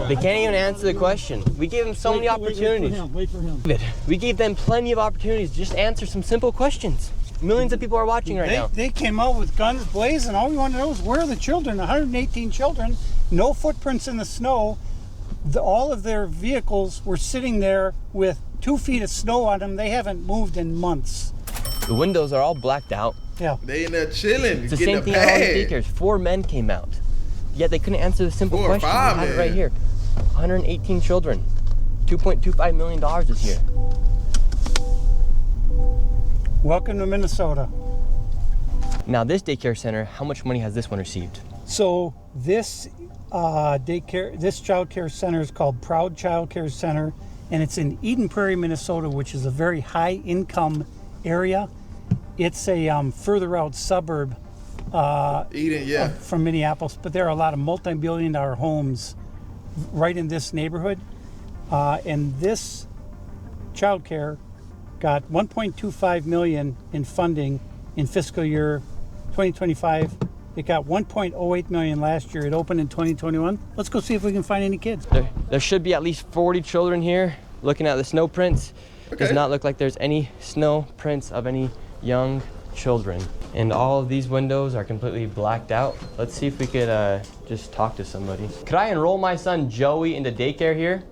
A: They can't even answer the question. We gave them so many opportunities.
B: Wait for him.
A: We gave them plenty of opportunities to just answer some simple questions. Millions of people are watching right now.
D: They came out with guns blazing. All we want to know is where are the children? 118 children, no footprints in the snow. All of their vehicles were sitting there with 2 feet of snow on them. They haven't moved in months.
A: The windows are all blacked out.
D: Yeah.
C: They in there chilling.
A: It's the same thing at all the daycares. 4 men came out. Yet they couldn't answer the simple
C: 4 or
A: question.
C: 5
A: We have it
C: men.
A: right here. 118 children. $2.25 million this year.
D: Welcome to Minnesota.
A: Now this daycare center, how much money has this one received?
D: So this child care center is called Proud Child Care Center, and it's in Eden Prairie, Minnesota, which is a very high income area. It's a further out suburb from Minneapolis, but there are a lot of multi-billion-dollar homes right in this neighborhood, and this child care got $1.25 million in funding in fiscal year 2025. It got $1.08 million last year. It opened in 2021. Let's go see if we can find any kids.
A: There should be at least 40 children here. Looking at the snow prints, does not look like there's any snow prints of any young children. And all of these windows are completely blacked out. Let's see if we could just talk to somebody. Could I enroll my son Joey into daycare here?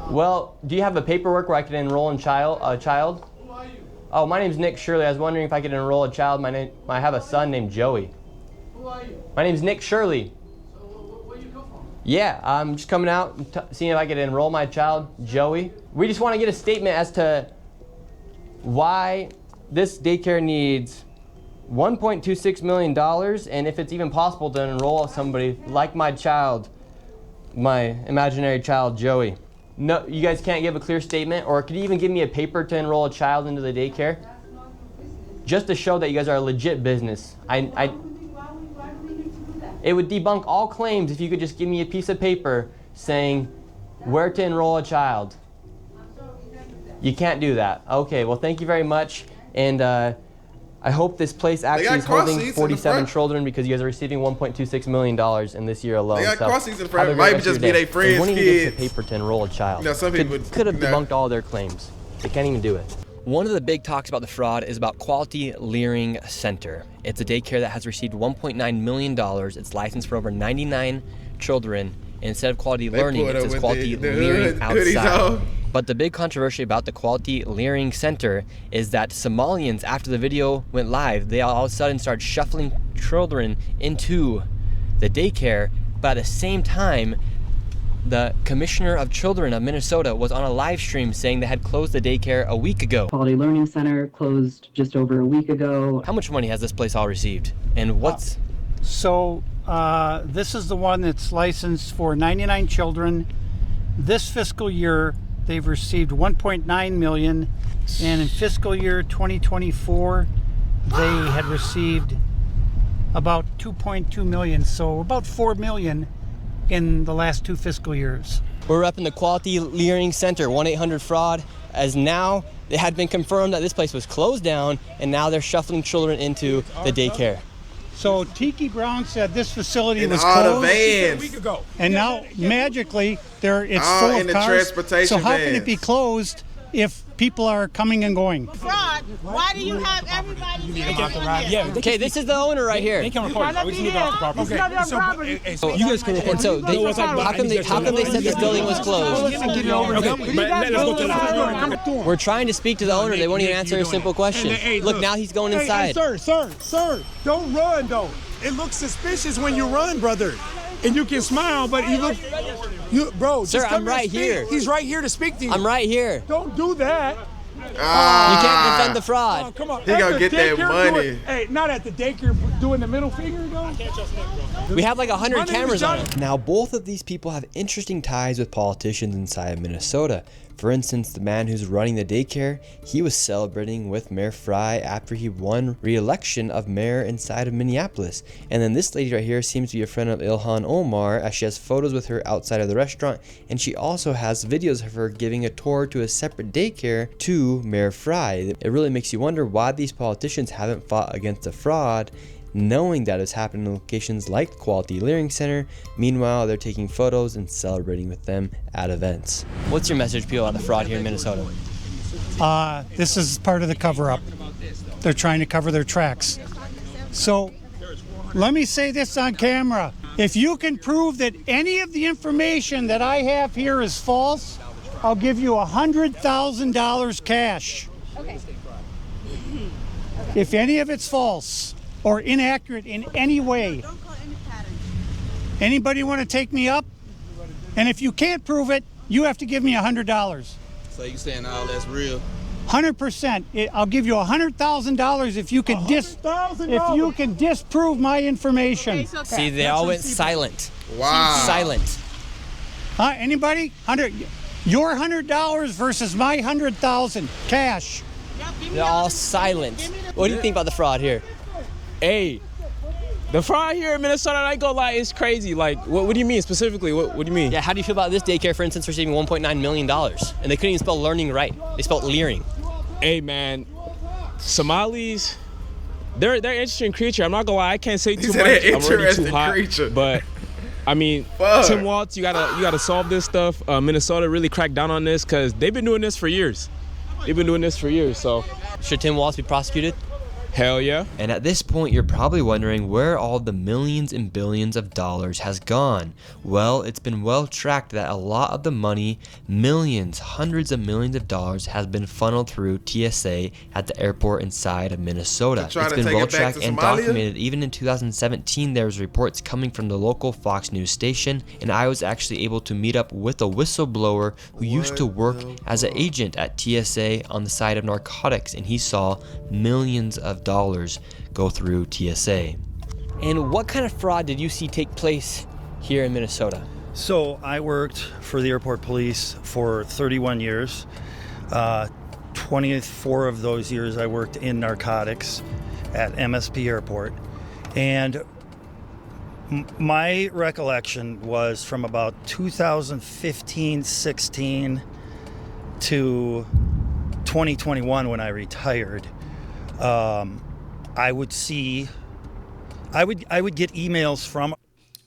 A: Well, do you have a paperwork where I could enroll a child?
O: Who are you?
A: Oh, my name's Nick Shirley. I was wondering if I could enroll a child. I have a son named Joey.
O: Who are you?
A: My name's Nick Shirley.
O: So where you come from?
A: Yeah, I'm just coming out and seeing if I could enroll my child, Joey. We just want to get a statement as to why this daycare needs $1.26 million, and if it's even possible to enroll somebody like my child, my imaginary child, Joey. No, you guys can't give a clear statement, or could you even give me a paper to enroll a child into the daycare? Just to show that you guys are a legit business. It would debunk all claims if you could just give me a piece of paper saying where to enroll a child. You can't do that. Okay, well thank you very much, and I hope this place actually is holding 47 children because you guys are receiving $1.26 million in this year alone.
C: They got cross seats in front.
A: It
C: Might just be their friends'
A: When you
C: kids.
A: get a paper to enroll a child,
C: You know, some people
A: could have debunked all their claims. They can't even do it.
F: One of the big talks about the fraud is about Quality Learning Center. It's a daycare that has received $1.9 million. It's licensed for over 99 children. And instead of quality learning, it says quality learning outside. But the big controversy about the Quality Learning Center is that Somalians, after the video went live, they all of a sudden started shuffling children into the daycare. But at the same time, the Commissioner of Children of Minnesota was on a live stream saying they had closed the daycare a week ago.
S: Quality Learning Center closed just over a week ago.
F: How much money has this place all received? And what's...
D: This is the one that's licensed for 99 children. This fiscal year, they've received $1.9 million, and in fiscal year 2024, they had received about $2.2 million, so about $4 million in the last 2 fiscal years.
A: We're repping the Quality Learning Center, 1-800-FRAUD, as now it had been confirmed that this place was closed down, and now they're shuffling children into the daycare.
D: So Tiki Brown said this facility
C: In
D: was
C: all the
D: closed
C: vans.
B: A week ago.
D: and now magically it's
C: All
D: full
C: in
D: of
C: the
D: cars.
C: transportation
D: So how can
C: vans.
D: it be closed if people are coming and going?
T: Fraud. Why do you have everybody here?
B: Yeah.
A: Okay, this is the owner right here.
B: They can record it. We just need to off the property.
T: Okay.
B: So you guys can record.
A: And so they, how come they said this building was closed? We're trying to speak to the owner. They won't even answer a simple question. Look, now he's going inside.
B: Sir, don't run though. It looks suspicious when you run, brother. And you can smile, but bro.
A: Sir,
B: just come
A: I'm right
B: here.
A: here.
B: He's right here to speak to you.
A: I'm right here.
B: Don't do that.
A: You can't defend the fraud.
B: Oh, come on.
C: He
B: At
C: gonna
B: the
C: get that
B: daycare
C: money.
B: Hey, not at the daycare doing the middle finger though.
A: We have like 100 cameras on it.
F: Now, both of these people have interesting ties with politicians inside of Minnesota. For instance, the man who's running the daycare, he was celebrating with Mayor Fry after he won re-election of mayor inside of Minneapolis. And then this lady right here seems to be a friend of Ilhan Omar, as she has photos with her outside of the restaurant, and she also has videos of her giving a tour to a separate daycare to Mayor Fry. It really makes you wonder why these politicians haven't fought against the fraud, knowing that it's happening in locations like Quality Learning Center. Meanwhile, they're taking photos and celebrating with them at events.
A: What's your message, people, about the fraud here in Minnesota?
D: This is part of the cover-up. They're trying to cover their tracks. So let me say this on camera. If you can prove that any of the information that I have here is false, I'll give you $100,000 cash.
T: Okay.
D: If any of it's false or inaccurate in any way. Anybody want to take me up? And if you can't prove it, you have to give me $100.
C: So you saying all that's real?
D: 100%. I'll give you $100,000 if you can disprove my information.
T: Okay,
A: See, they all went silent.
C: Wow.
A: Silent.
D: Anybody? Your $100 versus my $100,000 cash.
A: They're all silent. What do you think about the fraud here?
U: Hey, the fraud here in Minnesota, I ain't gonna lie, it's crazy. Like, what do you mean specifically? What do you mean?
A: Yeah, how do you feel about this daycare, for instance, receiving $1.9 million? And they couldn't even spell learning right. They spelled leering.
U: Hey, man, Somalis, they're an interesting creature. I'm not gonna lie, I can't say too much. I'm already too hot.
C: Creature.
U: But I mean, Tim Waltz, you gotta solve this stuff. Minnesota really cracked down on this because they've been doing this for years. So
A: should Tim Waltz be prosecuted?
U: Hell yeah.
F: And at this point, you're probably wondering where all the millions and billions of dollars has gone. Well, it's been well tracked that a lot of the money, millions, hundreds of millions of dollars, has been funneled through TSA at the airport inside of Minnesota. It's been well tracked and documented. Even in 2017, there was reports coming from the local Fox News station, and I was actually able to meet up with a whistleblower who used to work as an agent at TSA on the side of narcotics, and he saw millions of dollars go through TSA.
A: And what kind of fraud did you see take place here in Minnesota?
V: So I worked for the airport police for 31 years. 24 of those years I worked in narcotics at MSP Airport. And my recollection was from about 2015-16 to 2021 when I retired. I would get emails from.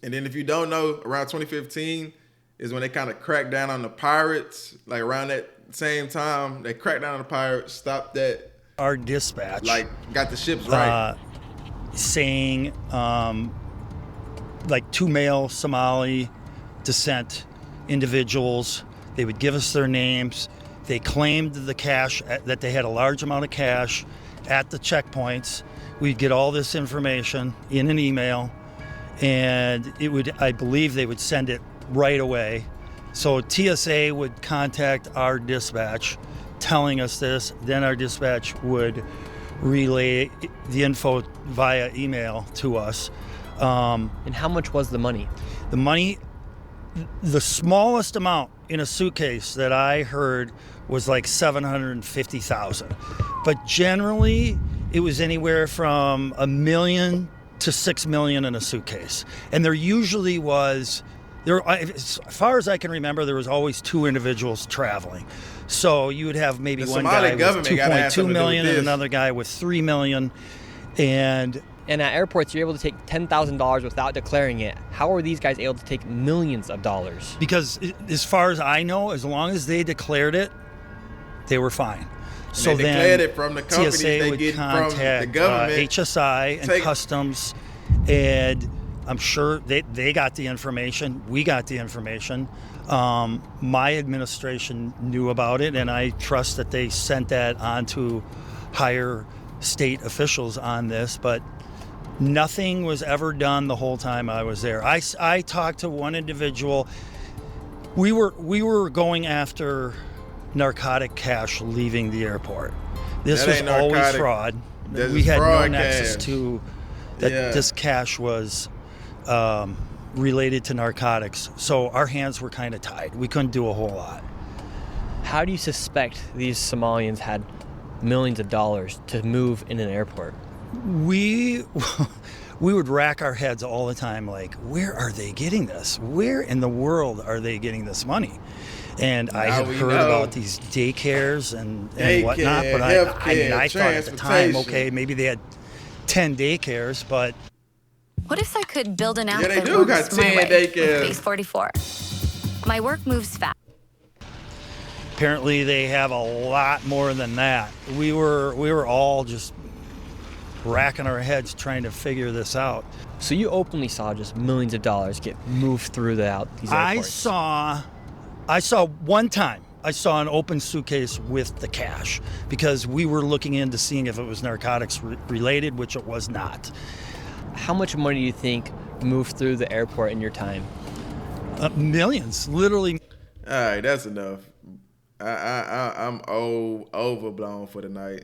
C: And then if you don't know, around 2015 is when they kind of cracked down on the pirates. Like around that same time, they cracked down on the pirates, stopped that.
V: Our dispatch.
C: Like got the ships right.
V: Saying like 2 male Somali descent individuals. They would give us their names. They claimed the cash, that they had a large amount of cash at the checkpoints. We'd get all this information in an email, and I believe they would send it right away. So TSA would contact our dispatch telling us this, then our dispatch would relay the info via email to us.
A: And how much was the money?
V: The money, the smallest amount in a suitcase that I heard was like $750,000. But generally, it was anywhere from $1 million to $6 million in a suitcase. And there usually was, as far as I can remember, there was always 2 individuals traveling. So you would have maybe one guy with $2.2 million and another guy with $3 million. And
F: And at airports, you're able to take $10,000 without declaring it. How are these guys able to take millions of dollars?
V: Because as far as I know, as long as they declared it, they were fine. So
C: they
V: then
C: declared it from the companies
V: TSA
C: they
V: would
C: get from
V: contact
C: the government.
V: HSI and Customs, and I'm sure they got the information. We got the information. My administration knew about it, and I trust that they sent that on to higher state officials on this, but nothing was ever done the whole time I was there. I talked to one individual. We were going after narcotic cash leaving the airport. This was always fraud. We had no nexus to that. This cash was related to narcotics, so our hands were kind of tied. We couldn't do a whole lot.
F: How do you suspect these Somalians had millions of dollars to move in an airport?
V: We would rack our heads all the time, like, where are they getting this? Where in the world are they getting this money? And I had heard about these daycares and whatnot, but I thought at the time, okay, maybe they had 10 daycares, but
M: What if I could build an app
C: they
M: that
C: do
M: works
C: got
M: my
C: 10
M: way with
C: daycares.
M: Base 44? My work moves fast.
V: apparently they have a lot more than that. We were all just racking our heads trying to figure this out.
F: So you openly saw just millions of dollars get moved through these airports?
V: I saw one time. I saw an open suitcase with the cash because we were looking into seeing if it was narcotics related, which it was not.
F: How much money do you think moved through the airport in your time?
V: Millions, literally.
C: All right, that's enough. I'm overblown for the night.